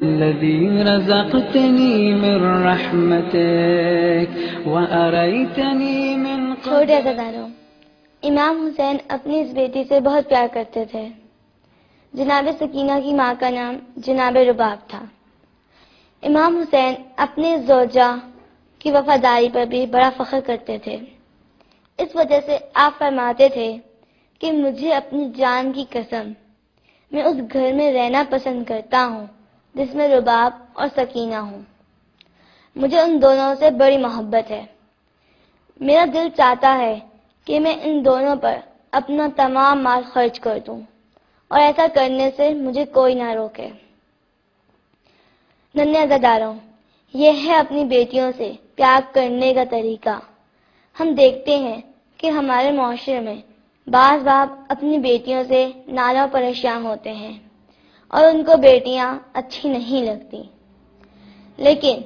الذي رزقتني من رحمتك وأريتني من چھوٹے عزاداروں، امام حسین اپنی اس بیٹی سے بہت پیار کرتے تھے۔ جناب سکینہ کی ماں کا نام جناب رباب تھا۔ امام حسین اپنی زوجہ کی وفاداری پر بھی بڑا فخر کرتے تھے۔ اس وجہ سے آپ فرماتے تھے کہ مجھے اپنی جان کی قسم، میں اس گھر میں رہنا پسند کرتا ہوں جس میں رباب اور سکینہ ہوں۔ مجھے ان دونوں سے بڑی محبت ہے۔ میرا دل چاہتا ہے کہ میں ان دونوں پر اپنا تمام مال خرچ کر دوں اور ایسا کرنے سے مجھے کوئی نہ روکے۔ ننھے عزاداروں، یہ ہے اپنی بیٹیوں سے پیار کرنے کا طریقہ۔ ہم دیکھتے ہیں کہ ہمارے معاشرے میں بعض باپ اپنی بیٹیوں سے نالا پریشان ہوتے ہیں اور ان کو بیٹیاں اچھی نہیں لگتی، لیکن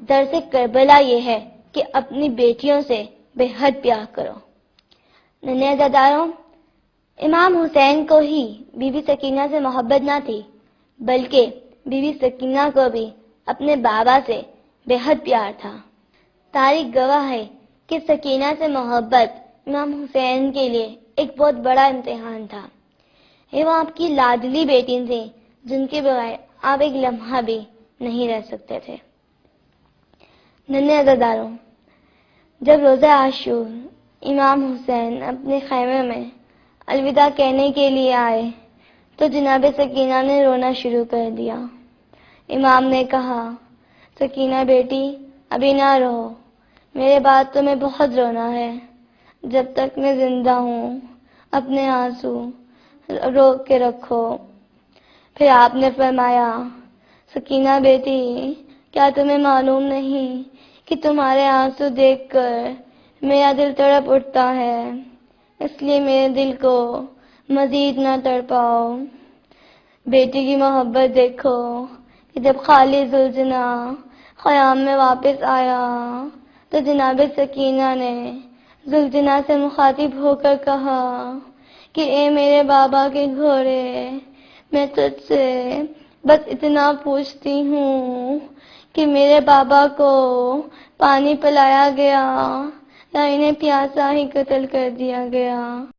درس کربلا یہ ہے کہ اپنی بیٹیوں سے بے حد پیار کرو۔ ننھے عزاداروں، امام حسین کو ہی بی بی سکینہ سے محبت نہ تھی، بلکہ بی بی سکینہ کو بھی اپنے بابا سے بے حد پیار تھا۔ تاریخ گواہ ہے کہ سکینہ سے محبت امام حسین کے لیے ایک بہت بڑا امتحان تھا۔ یہ وہ آپ کی لاڈلی بیٹی تھیں جن کے بغیر آپ ایک لمحہ بھی نہیں رہ سکتے تھے۔ ننھے عزاداروں، جب روزہ عاشور امام حسین اپنے خیمے میں الوداع کہنے کے لیے آئے تو جناب سکینہ نے رونا شروع کر دیا۔ امام نے کہا، سکینہ بیٹی ابھی نہ رو، میرے بعد تمہیں بہت رونا ہے۔ جب تک میں زندہ ہوں اپنے آنسو روک کے رکھو۔ پھر آپ نے فرمایا، سکینہ بیٹی کیا تمہیں معلوم نہیں کہ تمہارے آنسو دیکھ کر میرا دل تڑپ اٹھتا ہے، اس لیے میرے دل کو مزید نہ تڑپاؤ۔ بیٹی کی محبت دیکھو کہ جب خالد ذوالجناح خیام میں واپس آیا تو جناب سکینہ نے ذوالجناح سے مخاطب ہو کر کہا کہ اے میرے بابا کے گھوڑے، میں تجھ سے بس اتنا پوچھتی ہوں کہ میرے بابا کو پانی پلایا گیا یا انہیں پیاسا ہی قتل کر دیا گیا۔